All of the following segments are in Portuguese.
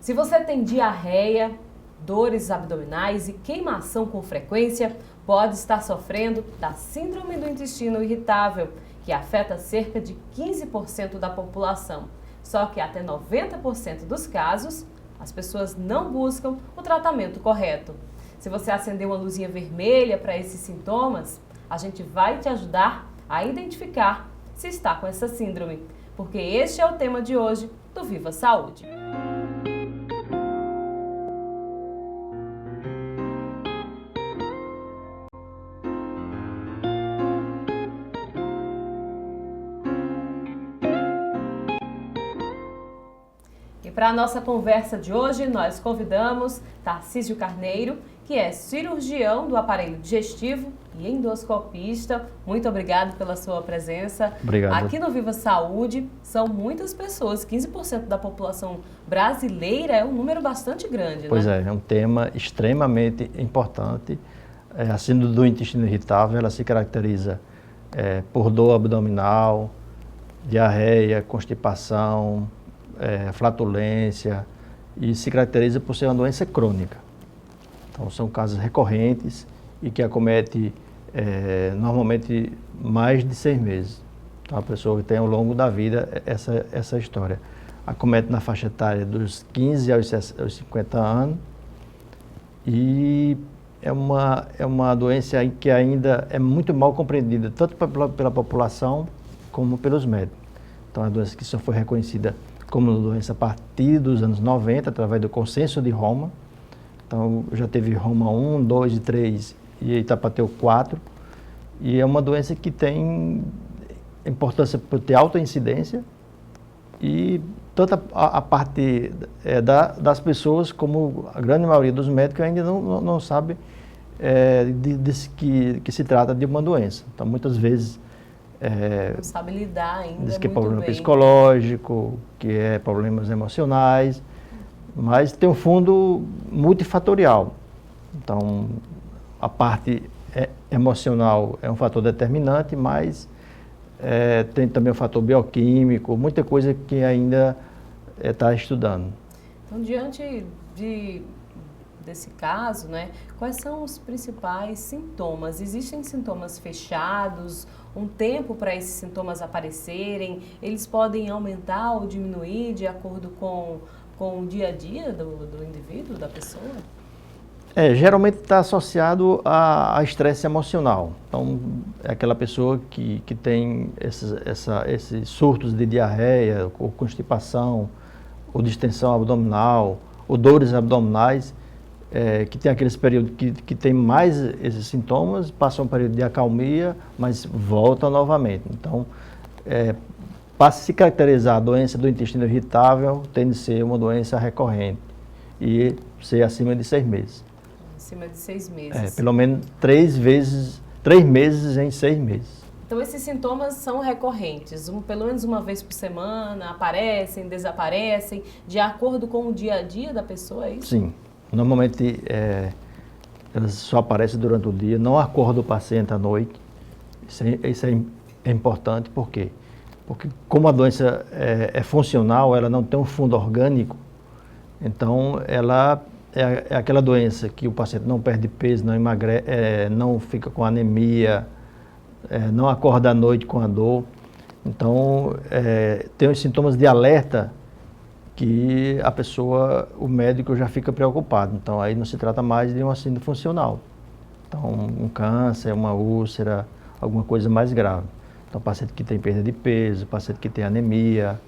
Se você tem diarreia, dores abdominais e queimação com frequência, pode estar sofrendo da síndrome do intestino irritável, que afeta cerca de 15% da população. Só que até 90% dos casos, as pessoas não buscam o tratamento correto. Se você acender uma luzinha vermelha para esses sintomas, a gente vai te ajudar a identificar se está com essa síndrome, porque este é o tema de hoje do Viva Saúde. E para a nossa conversa de hoje, nós convidamos Tarcísio Carneiro, que é cirurgião do aparelho digestivo e endoscopista. Muito obrigado pela sua presença. Obrigado. Aqui no Viva Saúde são muitas pessoas, 15% da população brasileira é um número bastante grande, Pois né? é um tema extremamente importante. A síndrome do intestino irritável, ela se caracteriza por dor abdominal, diarreia, constipação, flatulência, e se caracteriza por ser uma doença crônica. Então, são casos recorrentes e que acomete normalmente mais de 6 meses. Então, a pessoa tem ao longo da vida essa história. Acomete na faixa etária dos 15 aos 50 anos e é uma doença que ainda é muito mal compreendida, tanto pela população como pelos médicos. Então, é uma doença que só foi reconhecida como doença a partir dos anos 90, através do Consenso de Roma. Então, já teve Roma 1, 2 e 3 e Itapateus 4. E é uma doença que tem importância por ter alta incidência e tanto a parte das pessoas como a grande maioria dos médicos ainda não sabe que se trata de uma doença. Então, muitas vezes Não sabe lidar ainda diz que é muito problema bem. psicológico, que é problemas emocionais, mas tem um fundo multifatorial. Então, a parte emocional é um fator determinante, mas tem também o fator bioquímico, muita coisa que ainda está estudando. Então, diante desse caso, né, quais são os principais sintomas? Existem sintomas fechados, um tempo para esses sintomas aparecerem? Eles podem aumentar ou diminuir de acordo com o dia a dia do indivíduo, da pessoa? Geralmente está associado a estresse emocional. Então, é aquela pessoa que tem esses surtos de diarreia, ou constipação, ou distensão abdominal, ou dores abdominais, que tem aqueles períodos que tem mais esses sintomas, passa um período de acalmia, mas volta novamente. Então, para se caracterizar a doença do intestino irritável, tem de ser uma doença recorrente e ser acima de 6 meses. Acima de 6 meses. Pelo menos 3 meses em 6 meses. Então, esses sintomas são recorrentes, pelo menos uma vez por semana, aparecem, desaparecem, de acordo com o dia a dia da pessoa, é isso? Sim. Normalmente, elas só aparecem durante o dia, não acorda o paciente à noite. Isso é importante, por quê? Porque como a doença é funcional, ela não tem um fundo orgânico, então ela é aquela doença que o paciente não perde peso, não emagrece, não fica com anemia, não acorda à noite com a dor. Então, tem os sintomas de alerta que o médico já fica preocupado. Então, aí não se trata mais de uma síndrome funcional. Então, um câncer, uma úlcera, alguma coisa mais grave. Então, paciente que tem perda de peso, paciente que tem anemia,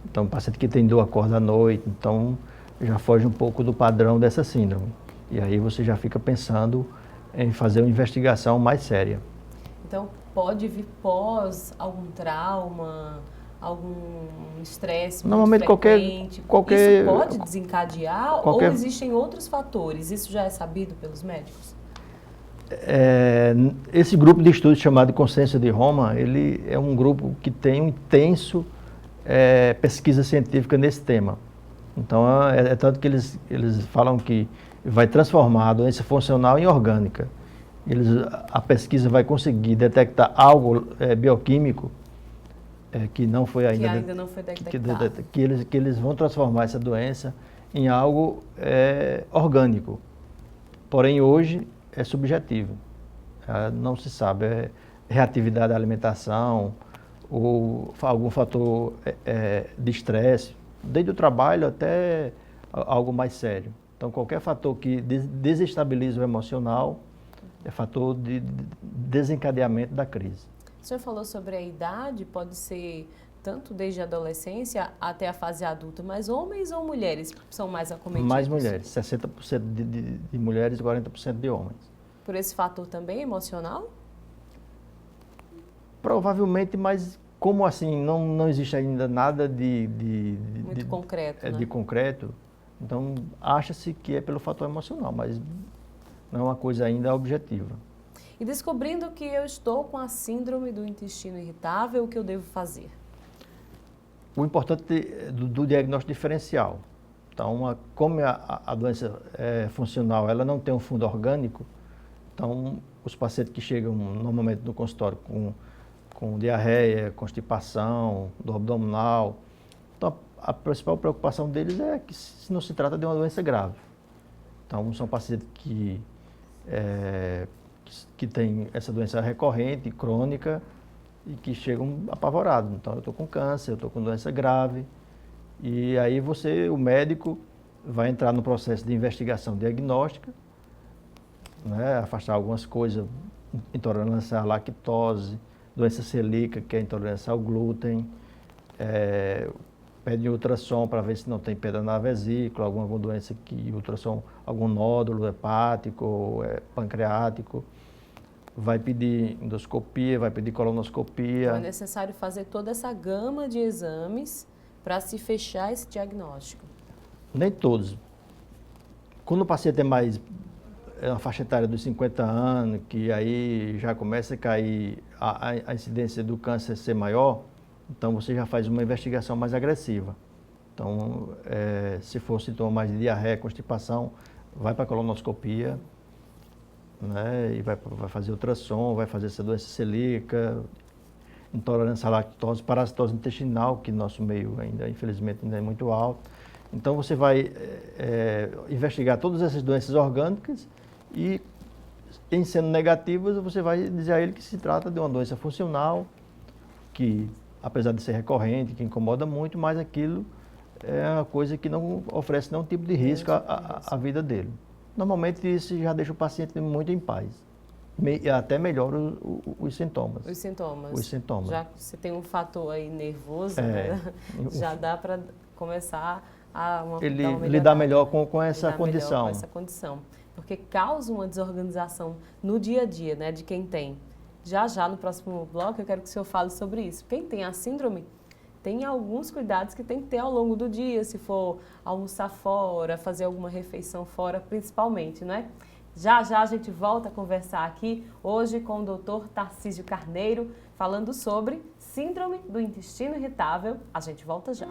então, paciente que tem dor acorda à noite. Então, já foge um pouco do padrão dessa síndrome. E aí você já fica pensando em fazer uma investigação mais séria. Então, pode vir pós algum trauma, algum estresse muito frequente? Qualquer... Isso pode desencadear ou existem outros fatores? Isso já é sabido pelos médicos? Esse grupo de estudos chamado Consenso de Roma, ele é um grupo que tem um intenso pesquisa científica nesse tema. Então, tanto que eles falam que vai transformar a doença funcional em orgânica. A pesquisa vai conseguir detectar algo bioquímico que não foi ainda... Que ainda não foi detectado. Que eles vão transformar essa doença em algo orgânico. Porém, hoje é subjetivo. Não se sabe, é reatividade da alimentação ou algum fator de estresse, desde o trabalho até algo mais sério. Então, qualquer fator que desestabiliza o emocional é fator de desencadeamento da crise. O senhor falou sobre a idade, pode ser tanto desde a adolescência até a fase adulta, mas homens ou mulheres são mais acometidos? Mais mulheres, 60% de mulheres e 40% de homens. Por esse fator também emocional? Provavelmente, mas como assim não existe ainda nada Muito concreto, né? de concreto, então acha-se que é pelo fator emocional, mas não é uma coisa ainda objetiva. E descobrindo que eu estou com a síndrome do intestino irritável, o que eu devo fazer? O importante do diagnóstico diferencial. Então, como a doença funcional ela não tem um fundo orgânico, então os pacientes que chegam normalmente no consultório com diarreia, constipação, dor abdominal, então a principal preocupação deles é que se não se trata de uma doença grave. Então, são pacientes que têm essa doença recorrente, crônica, e que chegam apavorados. Então, eu estou com câncer, eu estou com doença grave. E aí o médico, vai entrar no processo de investigação diagnóstica, né, afastar algumas coisas, intolerância à lactose, doença celíaca, que é intolerância ao glúten, pede ultrassom para ver se não tem pedra na vesícula, alguma doença que ultrassom, algum nódulo hepático, pancreático. Vai pedir endoscopia, vai pedir colonoscopia. Então é necessário fazer toda essa gama de exames para se fechar esse diagnóstico? Nem todos. Quando o paciente é mais uma faixa etária dos 50 anos, que aí já começa a cair a incidência do câncer ser maior, então você já faz uma investigação mais agressiva. Então, se for sintoma mais de diarreia, constipação, vai para a colonoscopia, né, e vai fazer ultrassom, vai fazer essa doença celíaca, intolerância à lactose, parasitose intestinal, que nosso meio ainda, infelizmente, ainda é muito alto. Então, você vai investigar todas essas doenças orgânicas e, em sendo negativas, você vai dizer a ele que se trata de uma doença funcional, que, apesar de ser recorrente, que incomoda muito, mas aquilo é uma coisa que não oferece nenhum tipo de risco à vida dele. Normalmente, isso já deixa o paciente muito em paz. Até melhora os sintomas. Os sintomas. Os sintomas. Já que você tem um fator aí nervoso, né? Já dá para começar a lidar melhor com essa condição. Com essa condição. Porque causa uma desorganização no dia a dia, né, de quem tem. Já no próximo bloco eu quero que o senhor fale sobre isso. Quem tem a síndrome tem alguns cuidados que tem que ter ao longo do dia, se for almoçar fora, fazer alguma refeição fora, principalmente, né? Já a gente volta a conversar aqui hoje com o Dr. Tarcísio Carneiro, falando sobre síndrome do intestino irritável. A gente volta já.